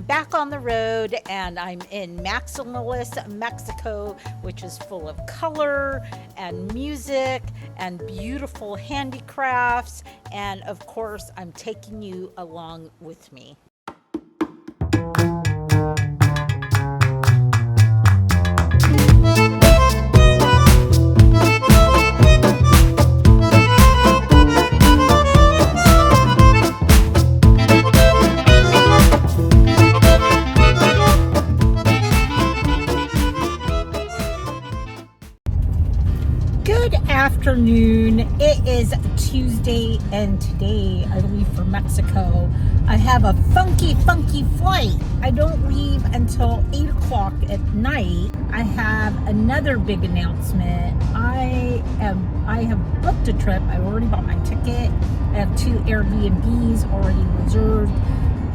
back on the road and I'm in Maximalist, Mexico, which is full of color and music and beautiful handicrafts. And of course, I'm taking you along with me. Good afternoon. It is Tuesday and today I leave for Mexico. I have a funky flight. I don't leave until 8 o'clock at night. I have another big announcement. I have booked a trip. I already bought my ticket. I have 2 Airbnbs already reserved.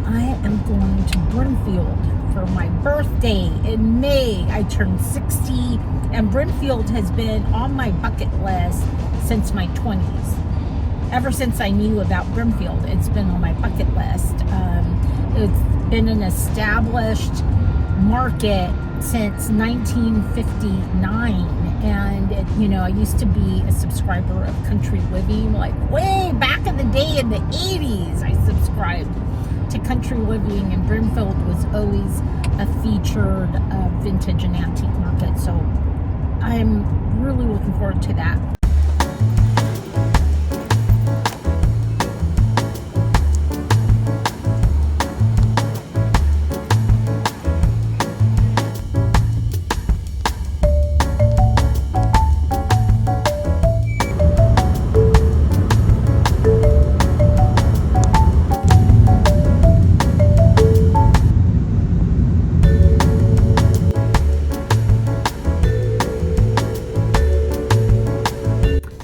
I am going to Brimfield for my birthday in May. I turned 60, and Brimfield has been on my bucket list since my 20s. Ever since I knew about Brimfield, it's been on my bucket list. It's been an established market since 1959, and I used to be a subscriber of Country Living, like way back in the day in the 80s. I subscribed to Country Living, and Brimfield was always a featured vintage and antique market, so I'm really looking forward to that.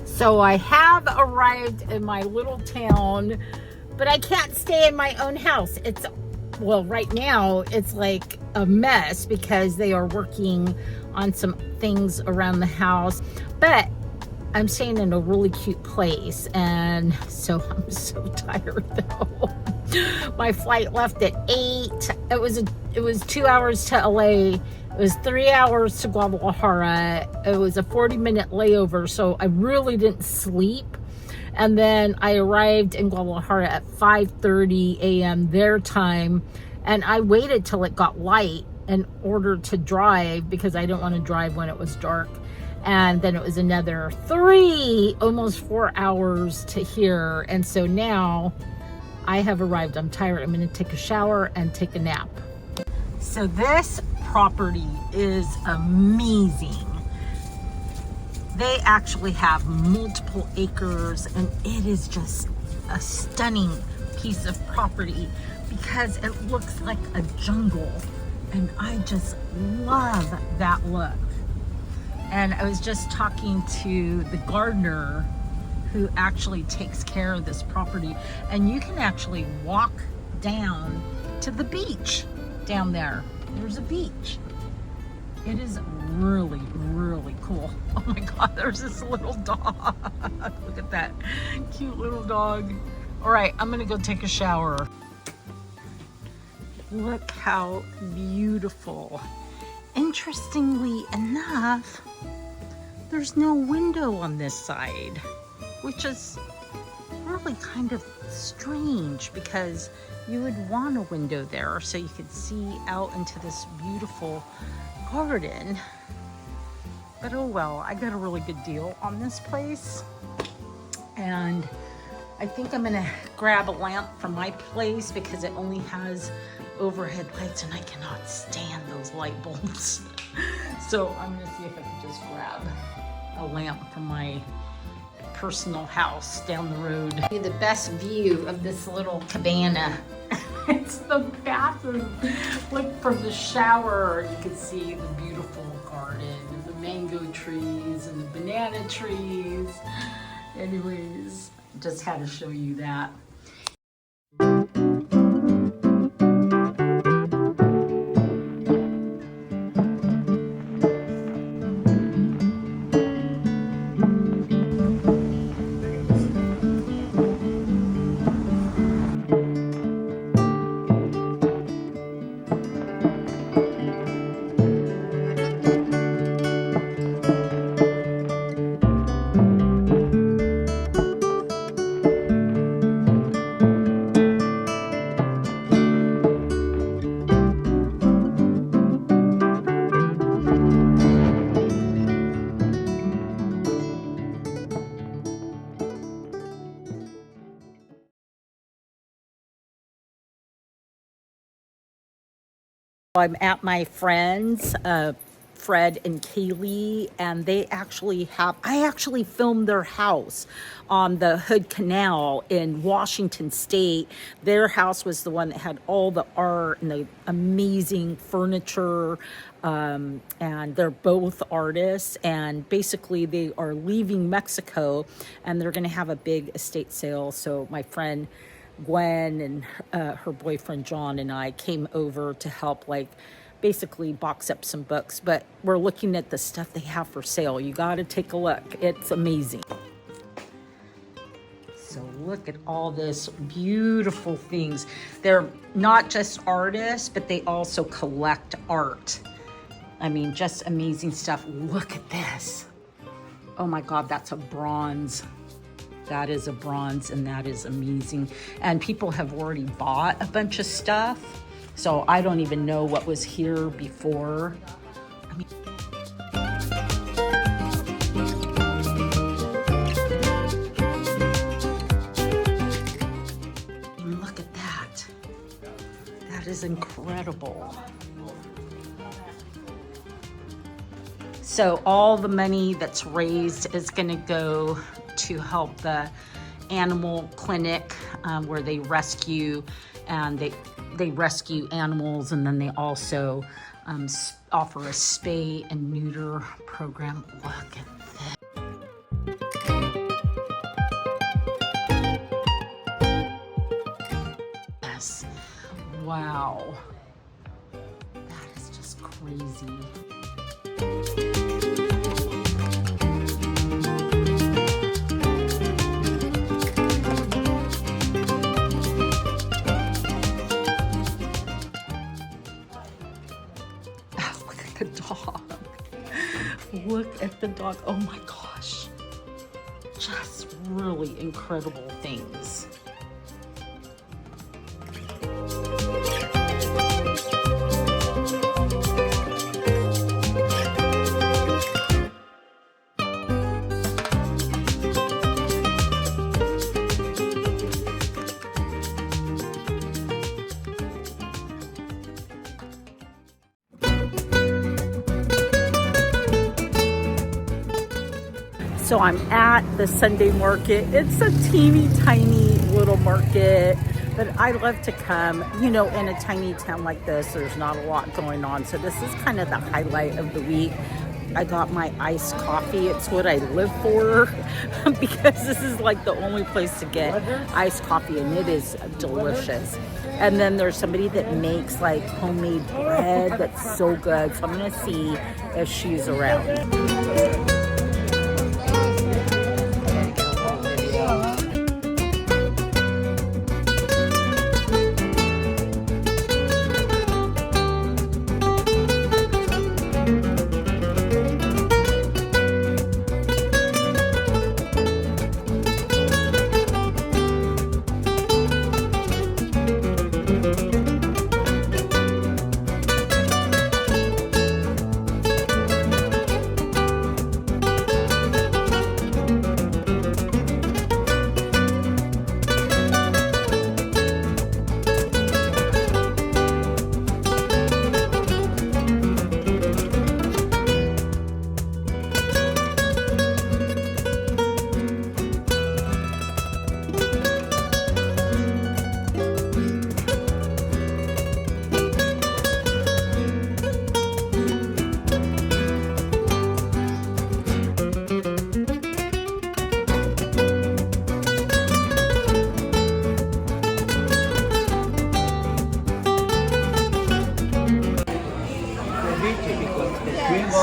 So I have arrived in my little town, but I can't stay in my own house. Right now it's like a mess because they are working on some things around the house, but I'm staying in a really cute place, and so I'm so tired though. My flight left at 8. It was 2 hours to LA. It was 3 hours to Guadalajara. It was a 40-minute layover, so I really didn't sleep. And then I arrived in Guadalajara at 5:30 a.m. their time, and I waited till it got light in order to drive because I didn't want to drive when it was dark. And then it was another almost 4 hours to here. And so now I have arrived. I'm tired. I'm going to take a shower and take a nap. So this property is amazing. They actually have multiple acres, and it is just a stunning piece of property because it looks like a jungle, and I just love that look. And I was just talking to the gardener who actually takes care of this property, and you can actually walk down to the beach down there. There's a beach. It is really, really cool. Oh my God, there's this little dog. Look at that cute little dog. All right, I'm gonna go take a shower. Look how beautiful. Interestingly enough, there's no window on this side, which is really kind of strange because you would want a window there so you could see out into this beautiful garden. But oh well, I got a really good deal on this place, and I think I'm gonna grab a lamp from my place because it only has overhead lights and I cannot stand those light bulbs. So I'm gonna see if I can just grab a lamp from my personal house down the road. The best view of this little cabana. It's the bathroom. Look, from the shower, you can see the beautiful garden, the mango trees and the banana trees. Anyways, just had to show you that. I'm at my friend's, Fred and Kaylee, and they actually have, I actually filmed their house on the Hood Canal in Washington State. Their house was the one that had all the art and the amazing furniture, and they're both artists, and basically they are leaving Mexico and they're going to have a big estate sale. So my friend Gwen and her boyfriend John and I came over to help, like, basically box up some books. But we're looking at the stuff they have for sale. You got to take a look. It's amazing. So look at all this beautiful things. They're not just artists, but they also collect art. I mean, just amazing stuff. Look at this. Oh my God, that's a bronze. That is a bronze, and that is amazing. And people have already bought a bunch of stuff. So I don't even know what was here before. I mean, look at that. That is incredible. So all the money that's raised is going to go to help the animal clinic, where they rescue, and they rescue animals, and then they also offer a spay and neuter program. Look at this. Yes. Wow. That is just crazy. The dog. Look at the dog. Oh my gosh. Just really incredible things. So I'm at the Sunday market. It's a teeny tiny little market, but I love to come. You know, in a tiny town like this, there's not a lot going on. So this is kind of the highlight of the week. I got my iced coffee. It's what I live for because this is like the only place to get iced coffee, and it is delicious. And then there's somebody that makes like homemade bread that's so good. So I'm gonna see if she's around.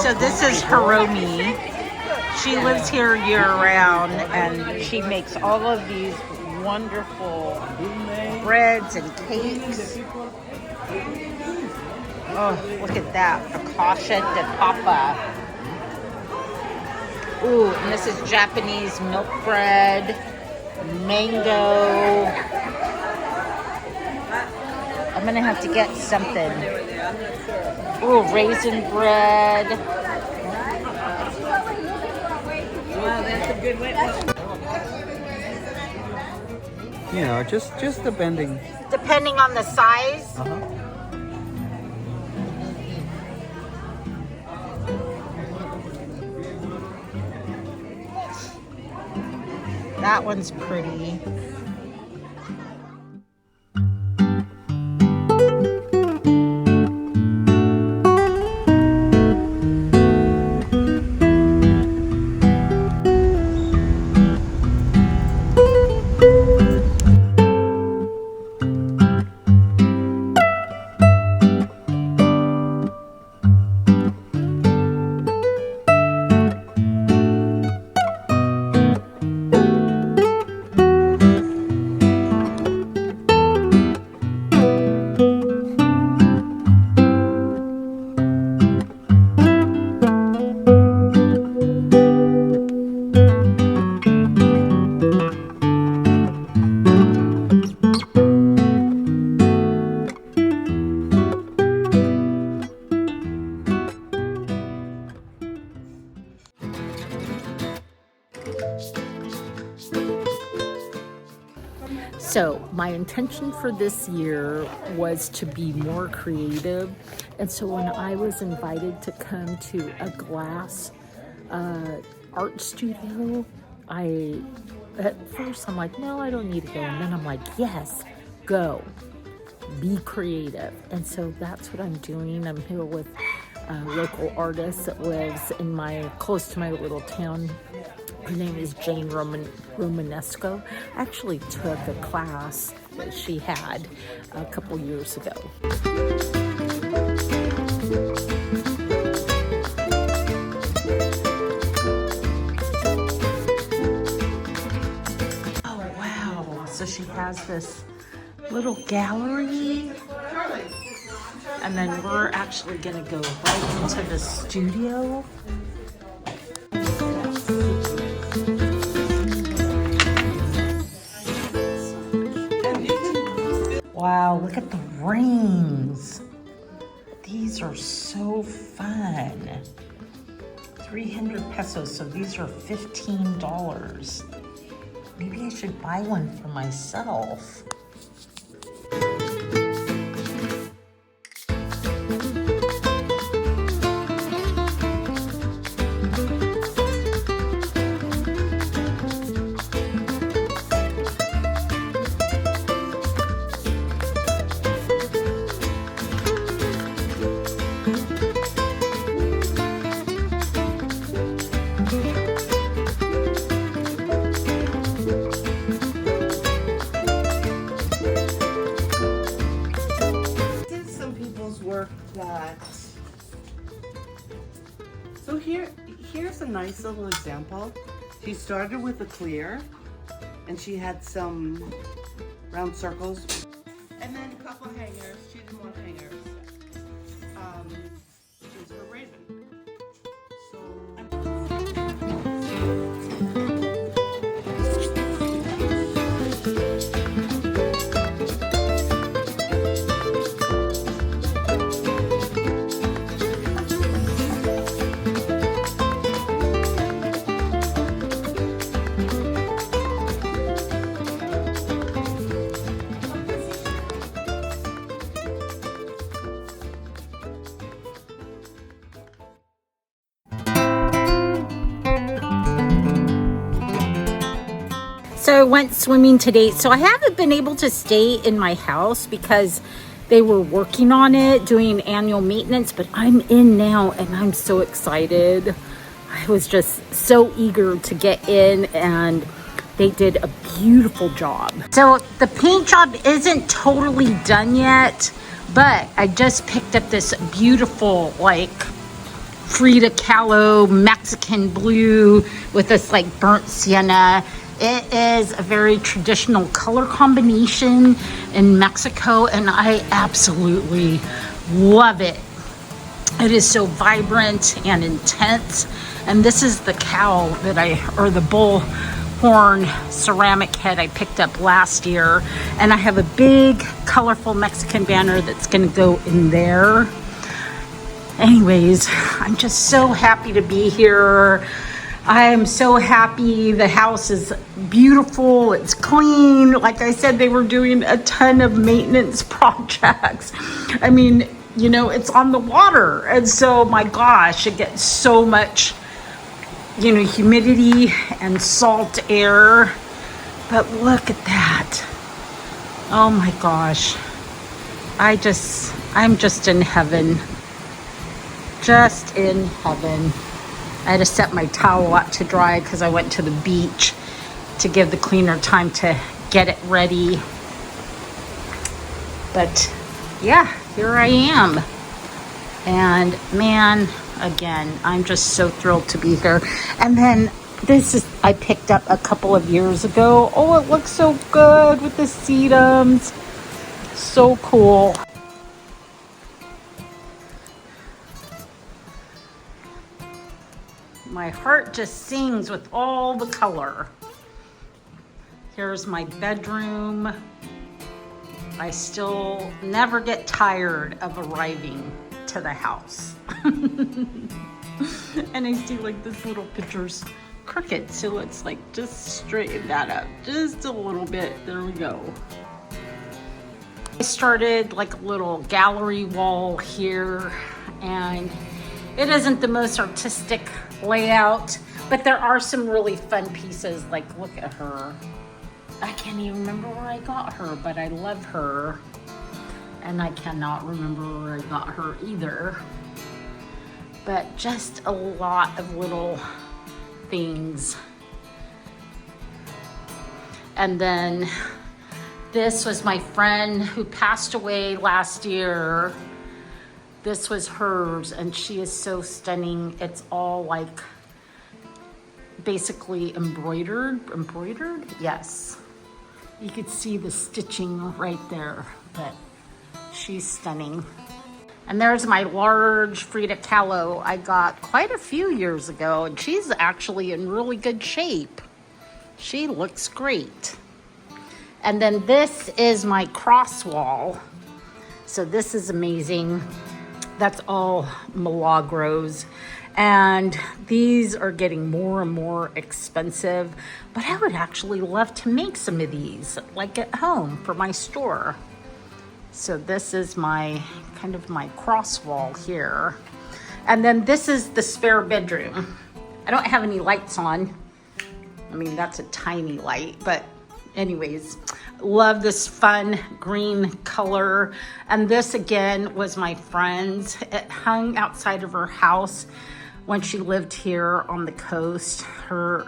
So this is Hiromi. She lives here year-round, and she makes all of these wonderful breads and cakes. Oh, look at that. Akasha de Papa. Ooh, and this is Japanese milk bread, mango. I'm gonna have to get something. Ooh, raisin bread. Wow, that's a good way. You know, just depending. Depending on the size. That one's pretty. So my intention for this year was to be more creative. And so when I was invited to come to a glass art studio, at first I'm like, no, I don't need to go. And then I'm like, yes, go, be creative. And so that's what I'm doing. I'm here with a local artist that lives close to my little town. Her name is Jane Romanesco. I actually took a class that she had a couple years ago. Oh, wow. So she has this little gallery. And then we're actually going to go right into the studio. Wow, look at the rings. These are so fun. 300 pesos, so these are $15. Maybe I should buy one for myself. So here's a nice little example. She started with a clear, and she had some round circles, and then a couple hangers. She did more hangers. She's her raven. So I went swimming today. So I haven't been able to stay in my house because they were working on it, doing annual maintenance, but I'm in now and I'm so excited. I was just so eager to get in and they did a beautiful job. So the paint job isn't totally done yet, but I just picked up this beautiful like Frida Kahlo Mexican blue with this like burnt sienna. It is a very traditional color combination in Mexico, and I absolutely love it. It is so vibrant and intense. And this is the cow or the bull horn ceramic head I picked up last year. And I have a big, colorful Mexican banner that's gonna go in there. Anyways, I'm just so happy to be here. I am so happy. The house is beautiful. It's clean. Like I said, they were doing a ton of maintenance projects. I mean, you know, it's on the water. And so, my gosh, it gets so much, you know, humidity and salt air. But look at that. Oh my gosh. I'm just in heaven. Just in heaven. I had to set my towel out to dry because I went to the beach to give the cleaner time to get it ready. But yeah, here I am. And man, again, I'm just so thrilled to be here. And then this is, I picked up a couple of years ago. Oh, it looks so good with the sedums. So cool. My heart just sings with all the color. Here's my bedroom. I still never get tired of arriving to the house. And I see like this little picture's crooked, so let's like just straighten that up just a little bit. There we go. I started like a little gallery wall here, and it isn't the most artistic layout, but there are some really fun pieces. Like, look at her. I can't even remember where I got her, but I love her. And I cannot remember where I got her either. But just a lot of little things. And then this was my friend who passed away last year. This was hers, and she is so stunning. It's all like basically embroidered. Yes. You could see the stitching right there, but she's stunning. And there's my large Frida Kahlo I got quite a few years ago, and she's actually in really good shape. She looks great. And then this is my cross wall. So this is amazing. That's all Milagros. And these are getting more and more expensive, but I would actually love to make some of these, like at home for my store. So this is my kind of my cross wall here. And then this is the spare bedroom. I don't have any lights on. I mean, that's a tiny light, but anyways, love this fun green color. And this again was my friend's. It hung outside of her house when she lived here on the coast. Her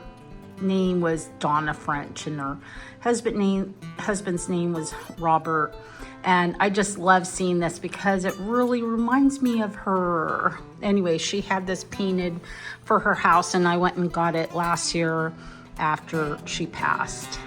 name was Donna French, and her husband's name was Robert. And I just love seeing this because it really reminds me of her. Anyway, she had this painted for her house, and I went and got it last year after she passed.